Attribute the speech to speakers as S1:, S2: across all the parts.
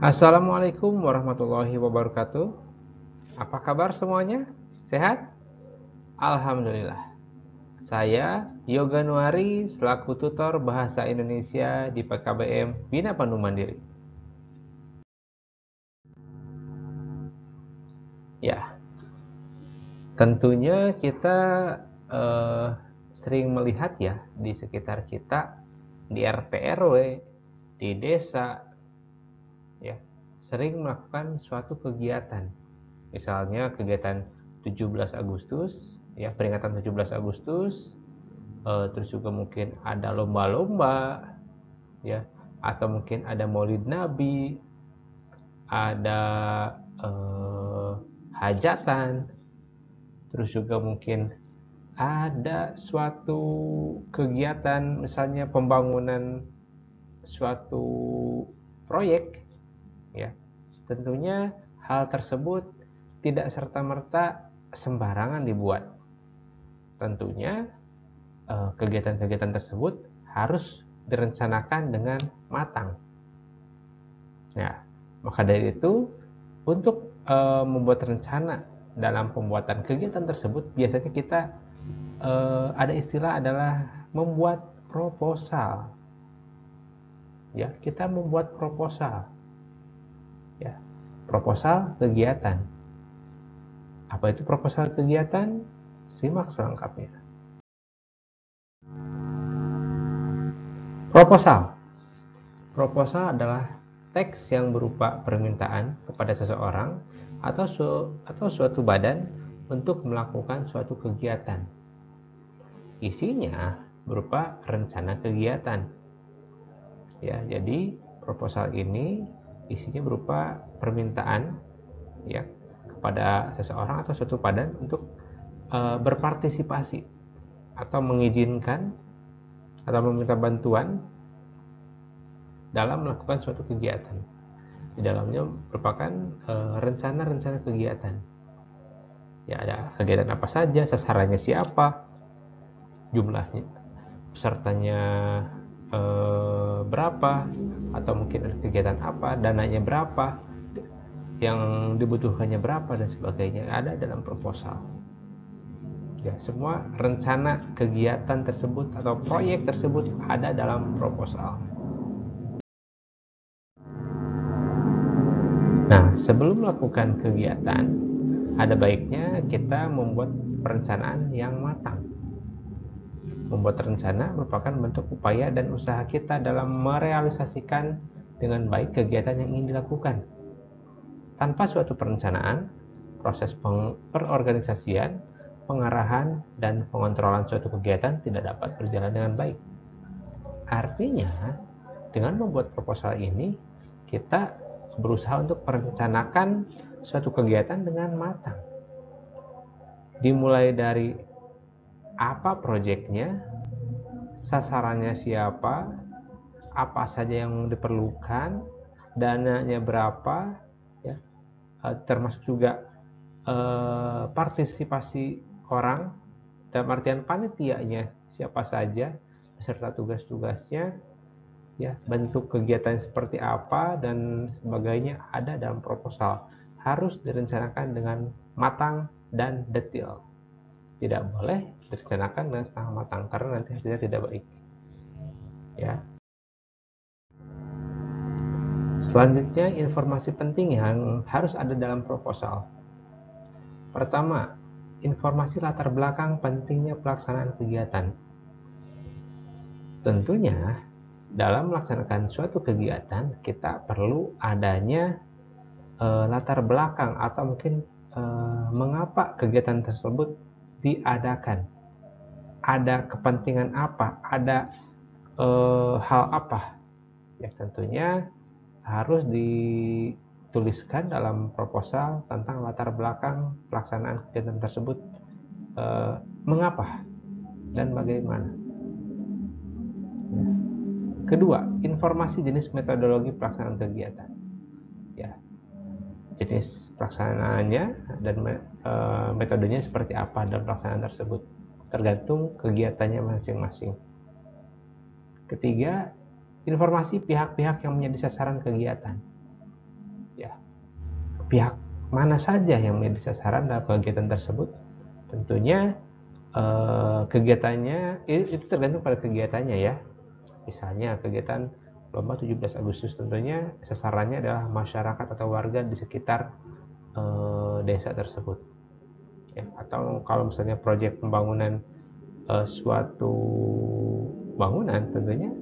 S1: Assalamualaikum warahmatullahi wabarakatuh. Apa kabar semuanya? Sehat? Alhamdulillah. Saya Yoga Nuari selaku tutor Bahasa Indonesia di PKBM Bina Pandu Mandiri. Ya, tentunya kita sering melihat ya di sekitar kita, di RT RW, di desa, ya, sering melakukan suatu kegiatan. Misalnya kegiatan 17 Agustus, ya, peringatan 17 Agustus, terus juga mungkin ada lomba-lomba, ya, atau mungkin ada Maulid Nabi, ada hajatan, terus juga mungkin ada suatu kegiatan, misalnya pembangunan suatu proyek, ya. Tentunya hal tersebut tidak serta-merta sembarangan dibuat. Tentunya kegiatan-kegiatan tersebut harus direncanakan dengan matang. Ya, maka dari itu untuk membuat rencana dalam pembuatan kegiatan tersebut biasanya kita ada istilah adalah membuat proposal. Ya, kita membuat proposal. Ya, proposal kegiatan. Apa itu proposal kegiatan? Simak selengkapnya. Proposal. Proposal adalah teks yang berupa permintaan kepada seseorang atau suatu badan untuk melakukan suatu kegiatan. Isinya berupa rencana kegiatan. Ya, jadi proposal ini isinya berupa permintaan, ya, kepada seseorang atau suatu badan untuk berpartisipasi atau mengizinkan atau meminta bantuan dalam melakukan suatu kegiatan. Di dalamnya merupakan rencana-rencana kegiatan. Ya, ada kegiatan apa saja, sasarannya siapa, jumlahnya, pesertanya berapa, atau mungkin ada kegiatan apa, dananya berapa, yang dibutuhkannya berapa, dan sebagainya ada dalam proposal. Ya, semua rencana kegiatan tersebut atau proyek tersebut ada dalam proposal. Nah, sebelum melakukan kegiatan, ada baiknya kita membuat perencanaan yang matang. Membuat rencana merupakan bentuk upaya dan usaha kita dalam merealisasikan dengan baik kegiatan yang ingin dilakukan. Tanpa suatu perencanaan, proses perorganisasian, pengarahan, dan pengontrolan suatu kegiatan tidak dapat berjalan dengan baik. Artinya, dengan membuat proposal ini, kita berusaha untuk merencanakan suatu kegiatan dengan matang. Dimulai dari apa proyeknya, sasarannya siapa, apa saja yang diperlukan, dananya berapa, ya, termasuk juga partisipasi orang, dalam artian panitianya siapa saja, beserta tugas-tugasnya, ya, bentuk kegiatan seperti apa dan sebagainya ada dalam proposal. Harus direncanakan dengan matang dan detail. Tidak boleh direncanakan dengan setengah matang karena nanti hasilnya tidak baik. Ya. Selanjutnya, informasi penting yang harus ada dalam proposal. Pertama, informasi latar belakang pentingnya pelaksanaan kegiatan. Tentunya dalam melaksanakan suatu kegiatan kita perlu adanya latar belakang atau mungkin mengapa kegiatan tersebut diadakan, ada kepentingan apa, ada hal apa, ya, tentunya harus dituliskan dalam proposal tentang latar belakang pelaksanaan kegiatan tersebut, mengapa dan bagaimana. Kedua, informasi jenis metodologi pelaksanaan kegiatan. Ya, jenis pelaksanaannya dan metodenya seperti apa dalam pelaksanaan tersebut, tergantung kegiatannya masing-masing. Ketiga, informasi pihak-pihak yang menjadi sasaran kegiatan. pihak mana saja yang menjadi sasaran dalam kegiatan tersebut. Tentunya kegiatannya itu tergantung pada kegiatannya ya. Misalnya kegiatan lomba 17 Agustus, tentunya sasarannya adalah masyarakat atau warga di sekitar desa tersebut ya. Atau kalau misalnya proyek pembangunan suatu bangunan, tentunya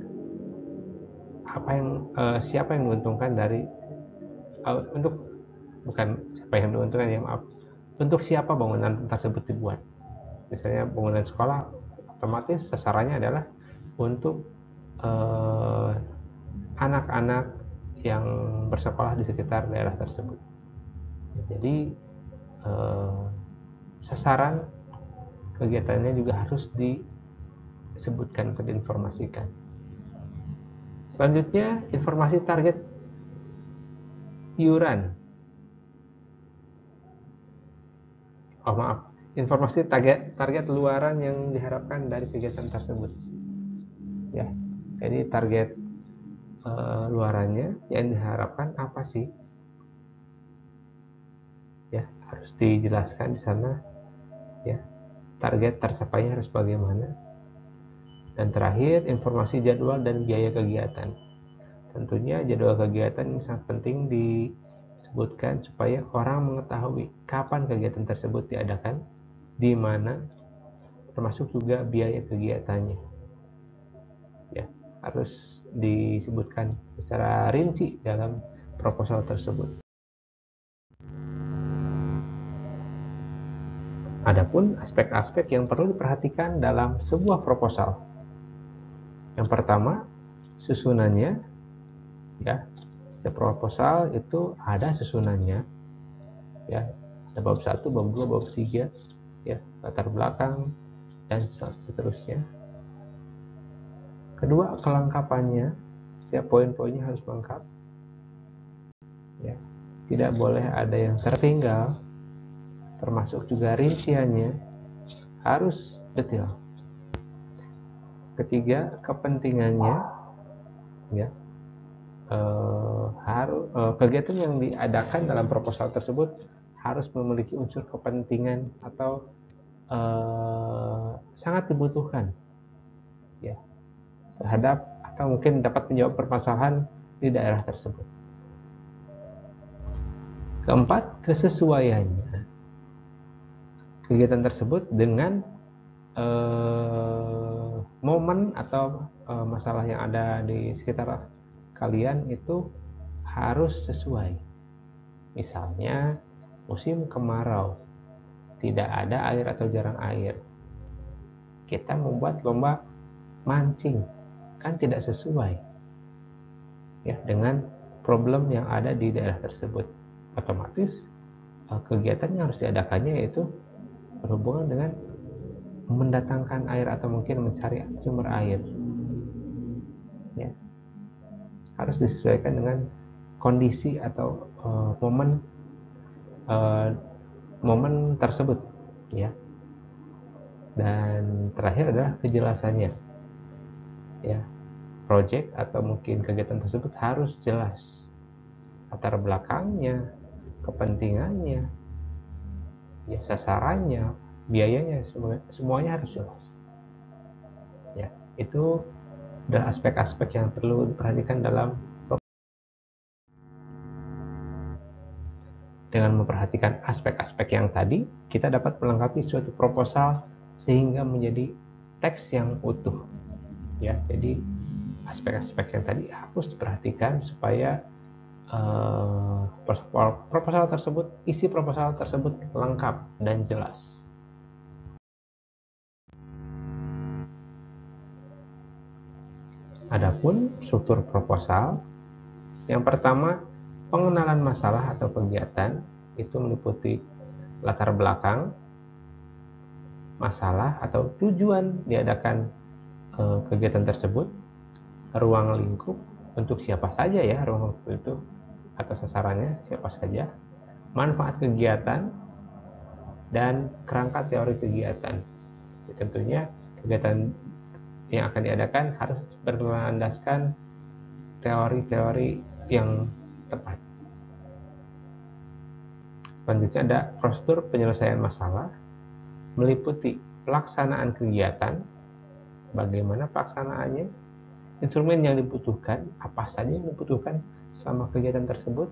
S1: siapa yang diuntungkan dari untuk bukan siapa yang diuntungkan ya, maaf, untuk siapa bangunan tersebut dibuat. Misalnya bangunan sekolah, otomatis sasarannya adalah untuk anak-anak yang bersekolah di sekitar daerah tersebut. Jadi sasaran kegiatannya juga harus disebutkan atau diinformasikan. Selanjutnya, informasi target iuran. Informasi target luaran yang diharapkan dari kegiatan tersebut. Ya, jadi target luarannya yang diharapkan apa sih? Ya, harus dijelaskan di sana. Ya, target tersapainya harus bagaimana. Dan terakhir, informasi jadwal dan biaya kegiatan. Tentunya jadwal kegiatan ini sangat penting disebutkan supaya orang mengetahui kapan kegiatan tersebut diadakan, di mana, termasuk juga biaya kegiatannya. Ya, harus disebutkan secara rinci dalam proposal tersebut. Adapun aspek-aspek yang perlu diperhatikan dalam sebuah proposal. Yang pertama, susunannya. Ya, setiap proposal itu ada susunannya. Ya, ada bab 1, bab 2, bab 3, ya, latar belakang dan seterusnya. Kedua, kelengkapannya. Setiap poin-poinnya harus lengkap. Ya, tidak boleh ada yang tertinggal. Termasuk juga rinciannya harus detail. Ketiga, kepentingannya. Ya, kegiatan yang diadakan dalam proposal tersebut harus memiliki unsur kepentingan atau sangat dibutuhkan ya terhadap atau mungkin dapat menjawab permasalahan di daerah tersebut. Keempat, kesesuaiannya kegiatan tersebut dengan momen atau masalah yang ada di sekitar kalian itu harus sesuai. Misalnya musim kemarau, tidak ada air atau jarang air, kita membuat lomba mancing, kan tidak sesuai ya dengan problem yang ada di daerah tersebut. Otomatis kegiatan yang harus diadakannya yaitu berhubungan dengan mendatangkan air atau mungkin mencari sumber air ya, harus disesuaikan dengan kondisi atau momen tersebut ya. Dan terakhir adalah kejelasannya ya, project atau mungkin kegiatan tersebut harus jelas latar belakangnya, kepentingannya ya, sasarannya, biayanya, semuanya harus jelas ya. Itu adalah aspek-aspek yang perlu diperhatikan dalam. Dengan memperhatikan aspek-aspek yang tadi, kita dapat melengkapi suatu proposal sehingga menjadi teks yang utuh. Ya, jadi aspek-aspek yang tadi harus diperhatikan supaya proposal tersebut, isi proposal tersebut lengkap dan jelas. Adapun struktur proposal, yang pertama, pengenalan masalah atau kegiatan itu meliputi latar belakang, masalah atau tujuan diadakan kegiatan tersebut, ruang lingkup untuk siapa saja ya ruang lingkup itu atau sasarannya siapa saja, manfaat kegiatan, dan kerangka teori kegiatan. Tentunya kegiatan yang akan diadakan harus berlandaskan teori-teori yang tepat. Selanjutnya ada prosedur penyelesaian masalah, meliputi pelaksanaan kegiatan, bagaimana pelaksanaannya, instrumen yang dibutuhkan, apa saja yang dibutuhkan selama kegiatan tersebut,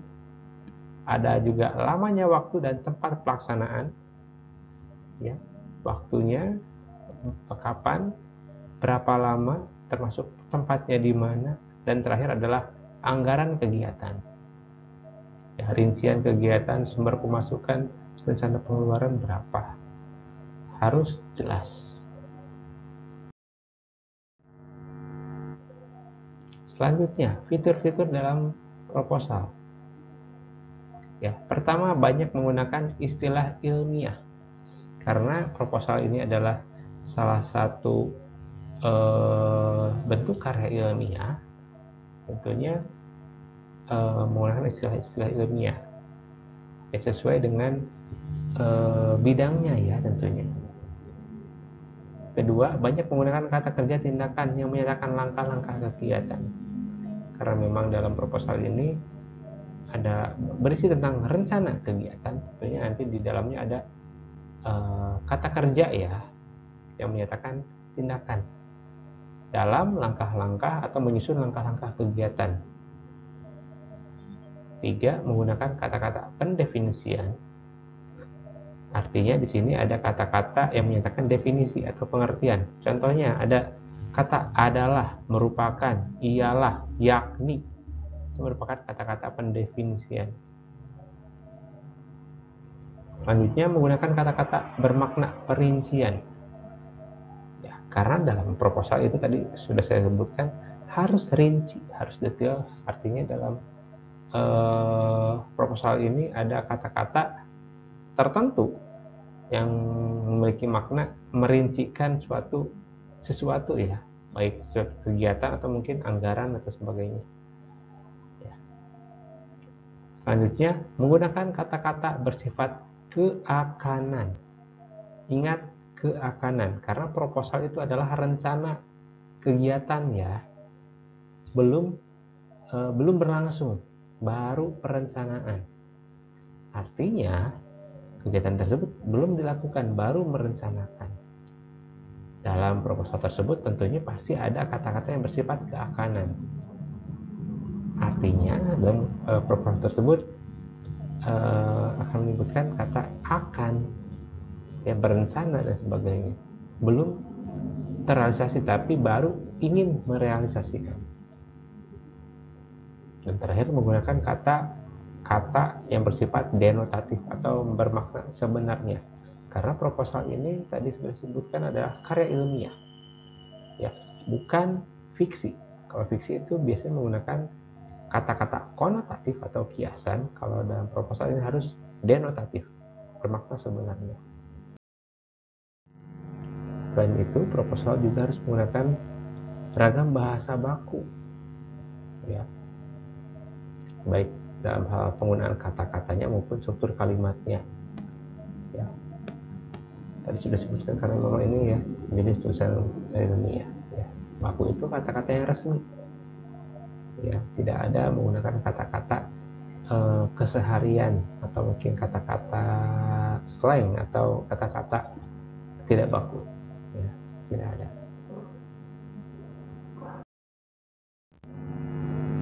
S1: ada juga lamanya waktu dan tempat pelaksanaan, ya, waktunya, kapan, berapa lama, termasuk tempatnya di mana, dan terakhir adalah anggaran kegiatan. Ya, rincian kegiatan, sumber pemasukan, rencana pengeluaran berapa, harus jelas. Selanjutnya, fitur-fitur dalam proposal. Ya, pertama, banyak menggunakan istilah ilmiah. Karena proposal ini adalah salah satu bentuk karya ilmiah, tentunya menggunakan istilah-istilah ilmiah ya, sesuai dengan bidangnya ya tentunya. Kedua, banyak menggunakan kata kerja tindakan yang menyatakan langkah-langkah kegiatan. Karena memang dalam proposal ini ada berisi tentang rencana kegiatan, tentunya nanti di dalamnya ada kata kerja ya yang menyatakan tindakan dalam langkah-langkah atau menyusun langkah-langkah kegiatan. 3. Menggunakan kata-kata pendefinisian. Artinya di sini ada kata-kata yang menyatakan definisi atau pengertian. Contohnya ada kata adalah, merupakan, ialah, yakni. Itu merupakan kata-kata pendefinisian. Selanjutnya menggunakan kata-kata bermakna perincian. Ya, karena dalam proposal itu tadi sudah saya sebutkan harus rinci, harus detail. Artinya dalam proposal ini ada kata-kata tertentu yang memiliki makna merincikan sesuatu ya, baik suatu kegiatan atau mungkin anggaran atau sebagainya. Ya. Selanjutnya menggunakan kata-kata bersifat keakanan. Ingat, keakanan, karena proposal itu adalah rencana kegiatan ya, belum berlangsung, baru perencanaan. Artinya kegiatan tersebut belum dilakukan, baru merencanakan. Dalam proposal tersebut tentunya pasti ada kata-kata yang bersifat keakanan. Artinya dalam proposal tersebut akan menyebutkan kata akan, ya, berencana dan sebagainya. Belum terrealisasi tapi baru ingin merealisasikan. Dan terakhir menggunakan kata yang bersifat denotatif atau bermakna sebenarnya. Karena proposal ini tadi sudah disebutkan adalah karya ilmiah, ya, bukan fiksi. Kalau fiksi itu biasanya menggunakan kata-kata konotatif atau kiasan. Kalau dalam proposal ini harus denotatif, bermakna sebenarnya. Selain itu, proposal juga harus menggunakan ragam bahasa baku, ya, baik dalam hal penggunaan kata-katanya maupun struktur kalimatnya. Ya, tadi sudah disebutkan karena memang ini ya jenis tulisan ilmiah. Ya, baku itu kata-kata yang resmi. Ya, tidak ada menggunakan kata-kata keseharian atau mungkin kata-kata slang atau kata-kata tidak baku. Ya, tidak ada.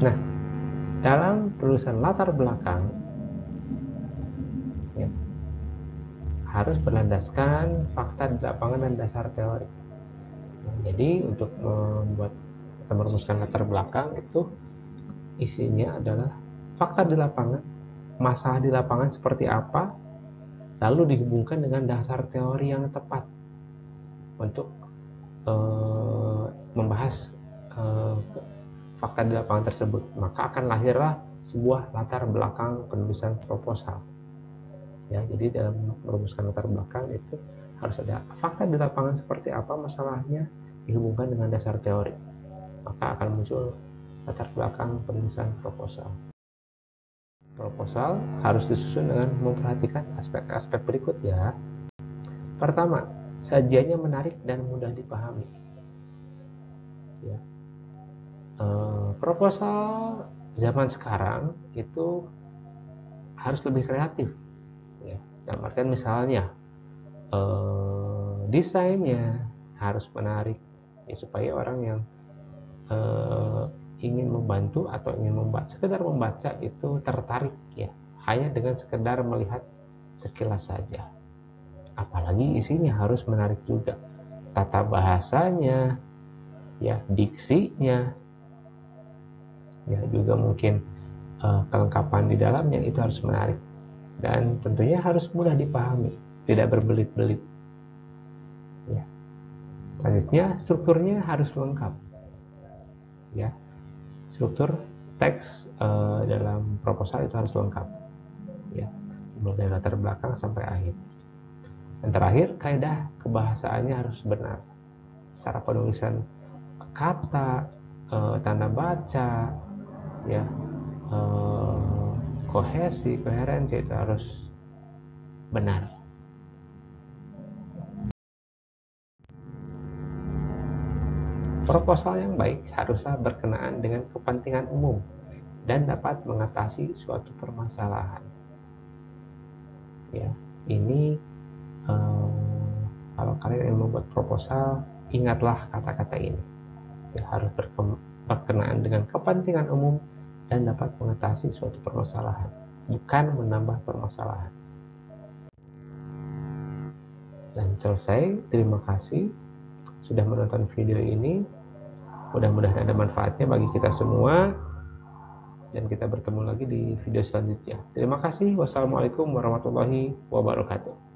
S1: Nah, dalam penulisan latar belakang ya, harus berlandaskan fakta di lapangan dan dasar teori. Nah, jadi untuk membuat atau merumuskan latar belakang itu isinya adalah fakta di lapangan, masalah di lapangan seperti apa, lalu dihubungkan dengan dasar teori yang tepat untuk membahas fakta di lapangan tersebut. Maka akan lahirlah sebuah latar belakang penulisan proposal. Ya, jadi dalam merumuskan latar belakang itu harus ada fakta di lapangan seperti apa masalahnya dihubungkan dengan dasar teori. Maka akan muncul latar belakang penulisan proposal. Proposal harus disusun dengan memperhatikan aspek-aspek berikut ya. Pertama, sajiannya menarik dan mudah dipahami. Ya. Proposal zaman sekarang itu harus lebih kreatif. ya. Dalam artian misalnya desainnya harus menarik ya, supaya orang yang ingin membantu atau ingin sekedar membaca itu tertarik ya, hanya dengan sekedar melihat sekilas saja. Apalagi isinya harus menarik juga, tata bahasanya ya, diksinya ya, juga mungkin kelengkapan di dalamnya itu harus menarik, dan tentunya harus mudah dipahami, tidak berbelit-belit ya. Selanjutnya strukturnya harus lengkap ya, struktur teks dalam proposal itu harus lengkap ya, mulai dari latar belakang sampai akhir. Dan terakhir, kaidah kebahasaannya harus benar, cara penulisan kata, tanda baca ya, koherensi itu harus benar. Proposal yang baik haruslah berkenaan dengan kepentingan umum dan dapat mengatasi suatu permasalahan. Ya, ini kalau kalian ingin membuat proposal, ingatlah kata-kata ini. Ya, harus berkenaan dengan kepentingan umum dan dapat mengatasi suatu permasalahan, bukan menambah permasalahan. Dan selesai. Terima kasih sudah menonton video ini. Mudah-mudahan ada manfaatnya bagi kita semua, dan kita bertemu lagi di video selanjutnya. Terima kasih. Wassalamualaikum warahmatullahi wabarakatuh.